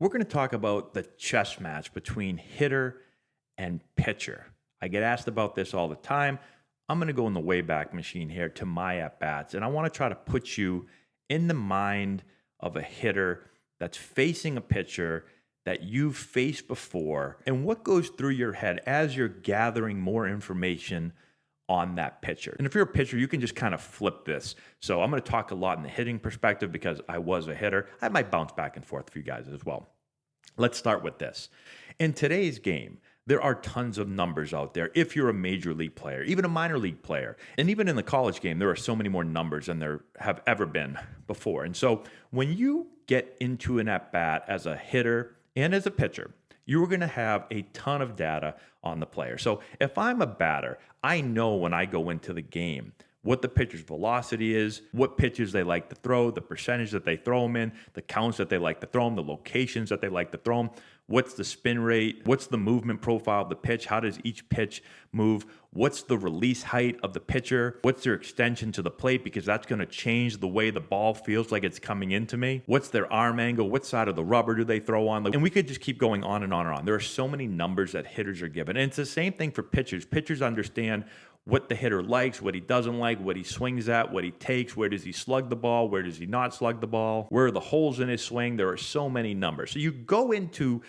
We're going to talk about the chess match between hitter and pitcher. I get asked about this all the time. I'm going to go in the Wayback Machine here to my at bats, and I want to try to put you in the mind of a hitter that's facing a pitcher that you've faced before, and what goes through your head as you're gathering more information on that pitcher. And if you're a pitcher, you can just kind of flip this. So I'm going to talk a lot in the hitting perspective because I was a hitter. I might bounce back and forth for you guys as well. Let's start with this. In today's game, there are tons of numbers out there if you're a major league player, even a minor league player. And even in the college game, there are so many more numbers than there have ever been before. And so when you get into an at-bat as a hitter and as a pitcher, you're going to have a ton of data on the player. So if I'm a batter, I know when I go into the game what the pitcher's velocity is, what pitches they like to throw, the percentage that they throw them in, the counts that they like to throw them, the locations that they like to throw them, what's the spin rate, what's the movement profile of the pitch, how does each pitch move, what's the release height of the pitcher, what's their extension to the plate, because that's going to change the way the ball feels like it's coming into me, what's their arm angle, what side of the rubber do they throw on, and we could just keep going on and on and on. There are so many numbers that hitters are given, and it's the same thing for pitchers. Pitchers understand what the hitter likes, what he doesn't like, what he swings at, what he takes, where does he slug the ball, where does he not slug the ball, where are the holes in his swing. There are so many numbers. So you go into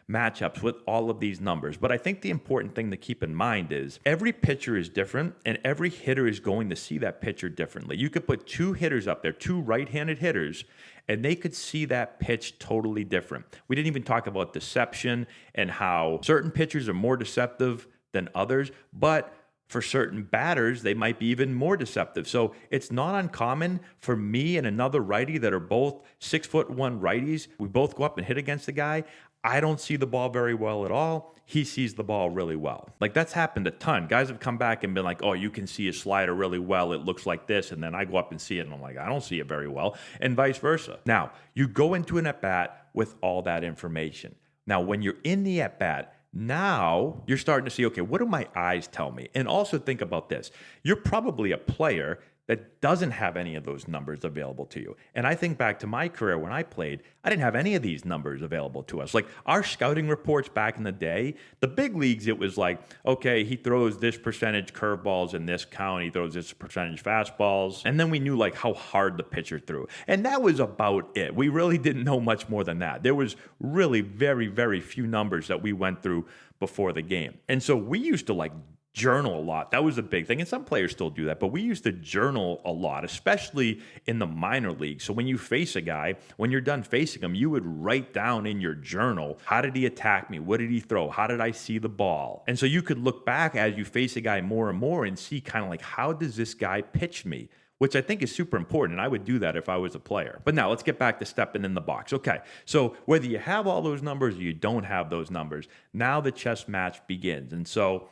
matchups with all of these numbers. But I think the important thing to keep in mind is every pitcher is different and every hitter is going to see that pitcher differently. You could put two hitters up there, two right-handed hitters, and they could see that pitch totally different. We didn't even talk about deception and how certain pitchers are more deceptive than others, but for certain batters, they might be even more deceptive. So it's not uncommon for me and another righty that are both 6'1" righties. We both go up and hit against the guy. I don't see the ball very well at all. He sees the ball really well. Like, that's happened a ton. Guys have come back and been like, oh, you can see a slider really well. It looks like this. And then I go up and see it, and I'm like, I don't see it very well. And vice versa. Now, you go into an at-bat with all that information. Now, when you're in the at-bat, now you're starting to see, okay, what do my eyes tell me? And also think about this. You're probably a player that doesn't have any of those numbers available to you. And I think back to my career when I played, I didn't have any of these numbers available to us. Like our scouting reports back in the day, the big leagues, it was like, okay, he throws this percentage curveballs in this count, he throws this percentage fastballs. And then we knew like how hard the pitcher threw. And that was about it. We really didn't know much more than that. There was really very, very few numbers that we went through before the game. And so we used to like journal a lot. That was a big thing. And some players still do that, but we used to journal a lot, especially in the minor leagues. So when you face a guy, when you're done facing him, you would write down in your journal, how did he attack me? What did he throw? How did I see the ball? And so you could look back as you face a guy more and more and see kind of like, how does this guy pitch me? Which I think is super important, and I would do that if I was a player. But now let's get back to stepping in the box. Okay, so whether you have all those numbers or you don't have those numbers, now the chess match begins. And so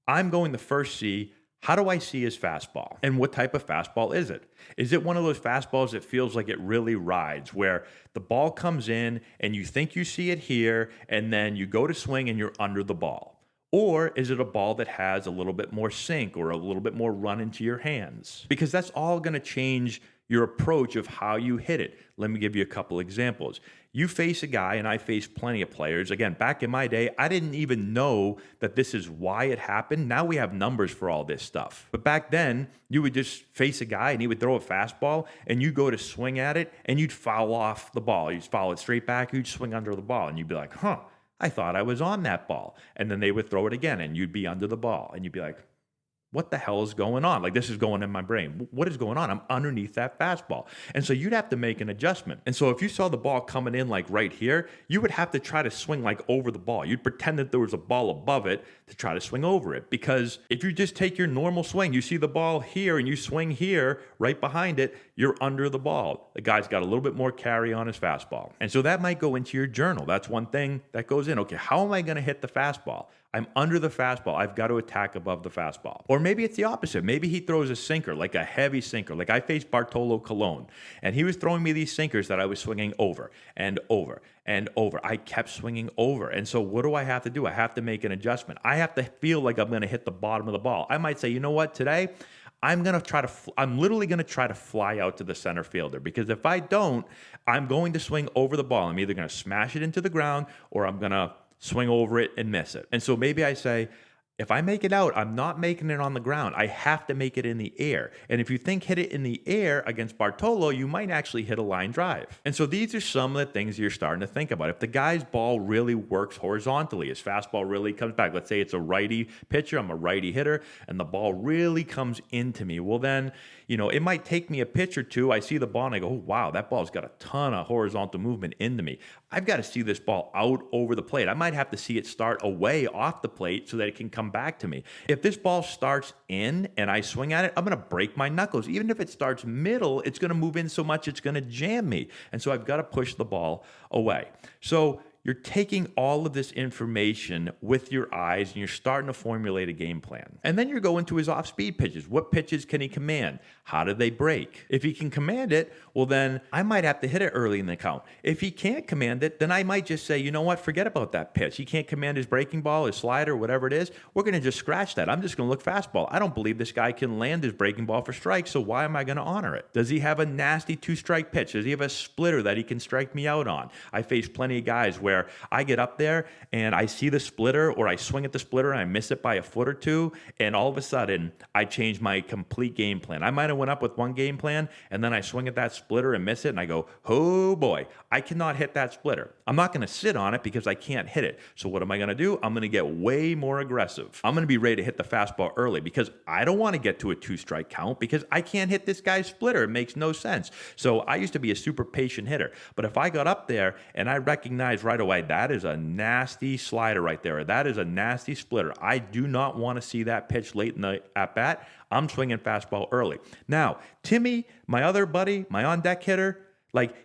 I'm going to first see, how do I see his fastball? And what type of fastball is it? Is it one of those fastballs that feels like it really rides, where the ball comes in and you think you see it here, and then you go to swing and you're under the ball? Or is it a ball that has a little bit more sink or a little bit more run into your hands? Because that's all going to change your approach of how you hit it. Let me give you a couple examples. You face a guy, and I faced plenty of players. Again, back in my day, I didn't even know that this is why it happened. Now we have numbers for all this stuff. But back then, you would just face a guy, and he would throw a fastball, and you go to swing at it, and you'd foul off the ball. You'd foul it straight back, you'd swing under the ball, and you'd be like, huh, I thought I was on that ball. And then they would throw it again, and you'd be under the ball, and you'd be like, what the hell is going on? Like, this is going in my brain. What is going on? I'm underneath that fastball. And so you'd have to make an adjustment. And so if you saw the ball coming in like right here, you would have to try to swing like over the ball. You'd pretend that there was a ball above it to try to swing over it. Because if you just take your normal swing, you see the ball here and you swing here right behind it, you're under the ball. The guy's got a little bit more carry on his fastball. And so that might go into your journal. That's one thing that goes in. Okay, how am I going to hit the fastball? I'm under the fastball. I've got to attack above the fastball. Or maybe it's the opposite. Maybe he throws a sinker, like a heavy sinker. Like I faced Bartolo Colon, and he was throwing me these sinkers that I was swinging over and over and over. I kept swinging over. And so what do I have to do? I have to make an adjustment. I have to feel like I'm going to hit the bottom of the ball. I might say, you know what, today I'm literally going to try to fly out to the center fielder, because if I don't, I'm going to swing over the ball. I'm either going to smash it into the ground or I'm going to swing over it and miss it. And so maybe I say, if I make it out, I'm not making it on the ground. I have to make it in the air. And if you think hit it in the air against Bartolo, you might actually hit a line drive. And so these are some of the things you're starting to think about. If the guy's ball really works horizontally, his fastball really comes back. Let's say it's a righty pitcher, I'm a righty hitter, and the ball really comes into me. Well, then, it might take me a pitch or two. I see the ball and I go, oh, wow, that ball's got a ton of horizontal movement into me. I've got to see this ball out over the plate. I might have to see it start away off the plate so that it can come back to me. If this ball starts in and I swing at it, I'm going to break my knuckles. Even if it starts middle, it's going to move in so much it's going to jam me. And so I've got to push the ball away. So you're taking all of this information with your eyes and you're starting to formulate a game plan. And then you're going to his off-speed pitches. What pitches can he command? How do they break? If he can command it, well, then I might have to hit it early in the count. If he can't command it, then I might just say, you know what, forget about that pitch. He can't command his breaking ball, his slider, whatever it is. We're going to just scratch that. I'm just going to look fastball. I don't believe this guy can land his breaking ball for strikes, so why am I going to honor it? Does he have a nasty two-strike pitch? Does he have a splitter that he can strike me out on? I face plenty of guys where I get up there and I see the splitter, or I swing at the splitter and I miss it by a foot or two, and all of a sudden I change my complete game plan. I might have went up with one game plan and then I swing at that splitter and miss it and I go, oh boy, I cannot hit that splitter. I'm not going to sit on it because I can't hit it. So what am I going to do? I'm going to get way more aggressive. I'm going to be ready to hit the fastball early because I don't want to get to a two-strike count because I can't hit this guy's splitter. It makes no sense. So I used to be a super patient hitter, but if I got up there and I recognized right away that is a nasty slider right there, or that is a nasty splitter, I do not want to see that pitch late in the at-bat. I'm swinging fastball early. Now, Timmy, my other buddy, my on-deck hitter,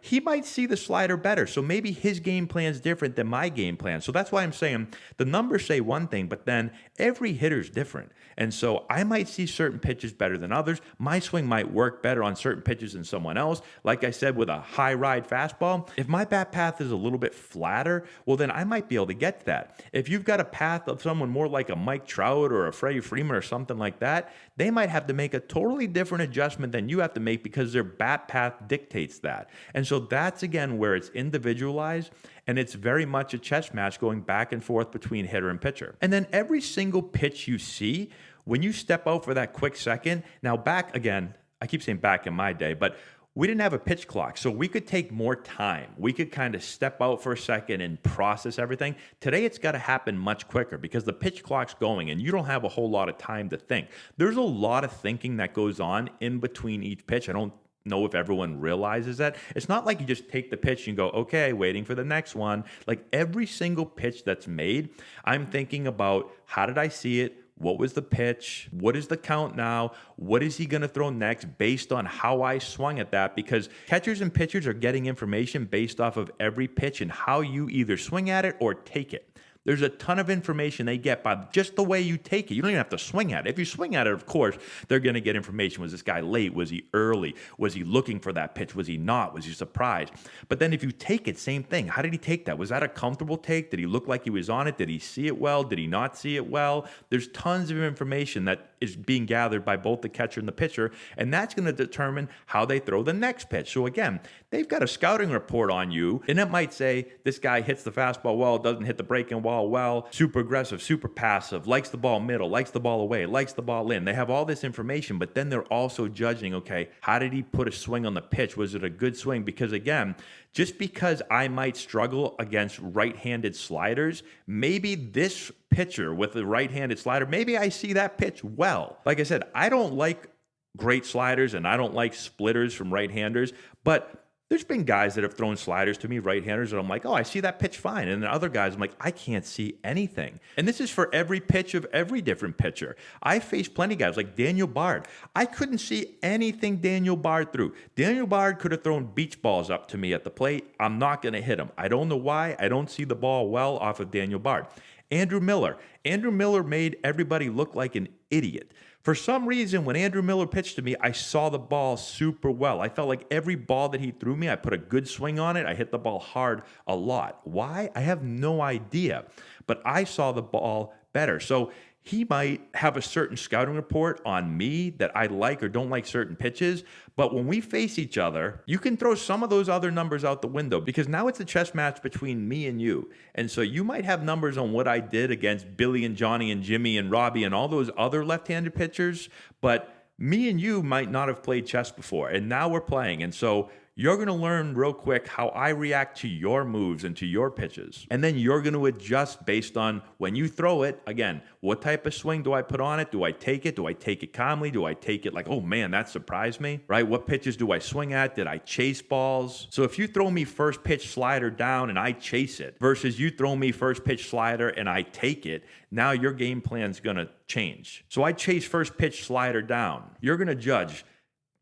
he might see the slider better. So maybe his game plan is different than my game plan. So that's why I'm saying the numbers say one thing, but then every hitter's different. And so I might see certain pitches better than others. My swing might work better on certain pitches than someone else. Like I said, with a high ride fastball, if my bat path is a little bit flatter, well, then I might be able to get to that. If you've got a path of someone more like a Mike Trout or a Freddie Freeman or something like that, they might have to make a totally different adjustment than you have to make because their bat path dictates that. And so that's, again, where it's individualized, and it's very much a chess match going back and forth between hitter and pitcher. And then every single pitch you see, when you step out for that quick second, now back again, I keep saying back in my day, but we didn't have a pitch clock, so we could take more time. We could kind of step out for a second and process everything. Today, it's got to happen much quicker because the pitch clock's going and you don't have a whole lot of time to think. There's a lot of thinking that goes on in between each pitch. I don't know if everyone realizes that. It's not like you just take the pitch and go, okay, waiting for the next one. Like every single pitch that's made, I'm thinking about how did I see it? What was the pitch? What is the count now? What is he going to throw next based on how I swung at that? Because catchers and pitchers are getting information based off of every pitch and how you either swing at it or take it. There's a ton of information they get by just the way you take it. You don't even have to swing at it. If you swing at it, of course, they're going to get information. Was this guy late? Was he early? Was he looking for that pitch? Was he not? Was he surprised? But then if you take it, same thing. How did he take that? Was that a comfortable take? Did he look like he was on it? Did he see it well? Did he not see it well? There's tons of information that is being gathered by both the catcher and the pitcher, and that's going to determine how they throw the next pitch. So again, they've got a scouting report on you, and it might say this guy hits the fastball well, doesn't hit the breaking ball well, super aggressive, super passive, likes the ball middle, likes the ball away, likes the ball in. They have all this information, but then they're also judging, okay, how did he put a swing on the pitch? Was it a good swing? Because again, just because I might struggle against right-handed sliders, maybe this pitcher with the right-handed slider, maybe I see that pitch well. Like I said, I don't like great sliders and I don't like splitters from right-handers, but there's been guys that have thrown sliders to me, right-handers, and I'm like, oh, I see that pitch fine. And then other guys, I'm like, I can't see anything. And this is for every pitch of every different pitcher. I faced plenty of guys like Daniel Bard. I couldn't see anything Daniel Bard threw. Daniel Bard could have thrown beach balls up to me at the plate. I'm not going to hit him. I don't know why. I don't see the ball well off of Daniel Bard. Andrew Miller. Andrew Miller made everybody look like an idiot. For some reason, when Andrew Miller pitched to me, I saw the ball super well. I felt like every ball that he threw me, I put a good swing on it. I hit the ball hard a lot. Why? I have no idea. But I saw the ball better. So he might have a certain scouting report on me that I like or don't like certain pitches. But when we face each other, you can throw some of those other numbers out the window because now it's a chess match between me and you. And so you might have numbers on what I did against Billy and Johnny and Jimmy and Robbie and all those other left-handed pitchers, but me and you might not have played chess before, and now we're playing. And so you're going to learn real quick how I react to your moves and to your pitches. And then you're going to adjust based on when you throw it. Again, what type of swing do I put on it? Do I take it? Do I take it calmly? Do I take it like, oh man, that surprised me, right? What pitches do I swing at? Did I chase balls? So if you throw me first pitch slider down and I chase it versus you throw me first pitch slider and I take it, now your game plan's going to change. So I chase first pitch slider down. You're going to judge,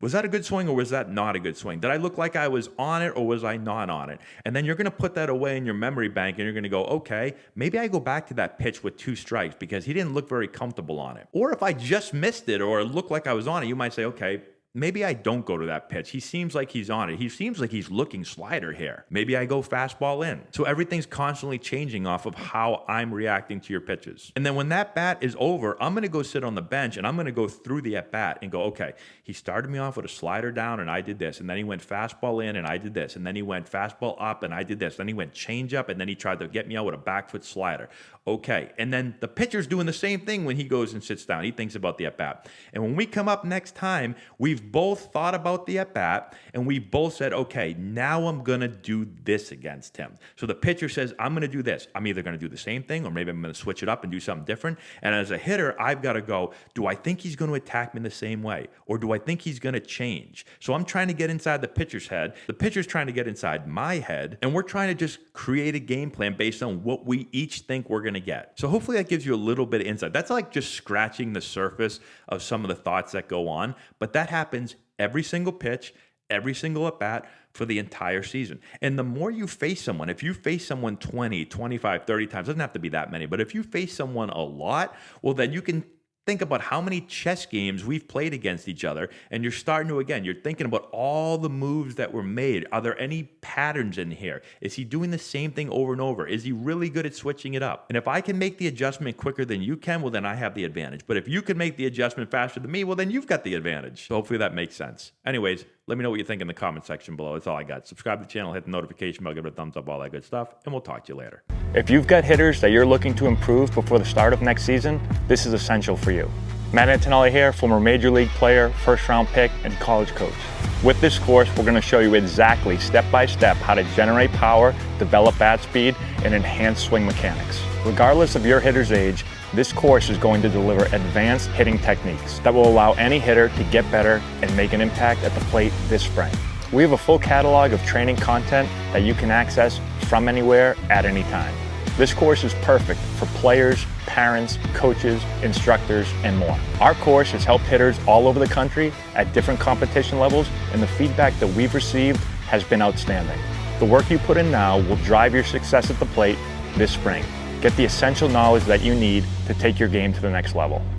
was that a good swing or was that not a good swing? Did I look like I was on it or was I not on it? And then you're going to put that away in your memory bank and you're going to go, okay, maybe I go back to that pitch with 2 strikes because he didn't look very comfortable on it. Or if I just missed it or it looked like I was on it, you might say, okay, maybe I don't go to that pitch. He seems like he's on it. He seems like he's looking slider here. Maybe I go fastball in. So everything's constantly changing off of how I'm reacting to your pitches. And then when that bat is over, I'm going to go sit on the bench and I'm going to go through the at-bat and go, okay, he started me off with a slider down and I did this. And then he went fastball in and I did this. And then he went fastball up and I did this. Then he went change up and then he tried to get me out with a back foot slider. Okay. And then the pitcher's doing the same thing when he goes and sits down. He thinks about the at-bat. And when we come up next time, we've both thought about the at-bat and we both said, okay, now I'm going to do this against him. So the pitcher says, I'm going to do this. I'm either going to do the same thing or maybe I'm going to switch it up and do something different. And as a hitter, I've got to go, do I think he's going to attack me the same way? Or do I think he's going to change? So I'm trying to get inside the pitcher's head. The pitcher's trying to get inside my head. And we're trying to just create a game plan based on what we each think we're going to get. So hopefully that gives you a little bit of insight. That's like just scratching the surface of some of the thoughts that go on. But that happens every single pitch, every single at-bat for the entire season. And the more you face someone, if you face someone 20, 25, 30 times, doesn't have to be that many, but if you face someone a lot, well, then you can think about how many chess games we've played against each other, and you're starting to, again, you're thinking about all the moves that were made. Are there any patterns in here? Is he doing the same thing over and over? Is he really good at switching it up? And if I can make the adjustment quicker than you can, well, then I have the advantage. But if you can make the adjustment faster than me, well, then you've got the advantage. So hopefully that makes sense. Anyways, let me know what you think in the comment section below. That's all I got. Subscribe to the channel, hit the notification bell, give it a thumbs up, all that good stuff, and we'll talk to you later. If you've got hitters that you're looking to improve before the start of next season, this is essential for you. Matt Antonelli here, former Major League player, first-round pick, and college coach. With this course, we're going to show you exactly, step-by-step, how to generate power, develop bat speed, and enhance swing mechanics. Regardless of your hitter's age, this course is going to deliver advanced hitting techniques that will allow any hitter to get better and make an impact at the plate this spring. We have a full catalog of training content that you can access from anywhere at any time. This course is perfect for players, parents, coaches, instructors, and more. Our course has helped hitters all over the country at different competition levels, and the feedback that we've received has been outstanding. The work you put in now will drive your success at the plate this spring. Get the essential knowledge that you need to take your game to the next level.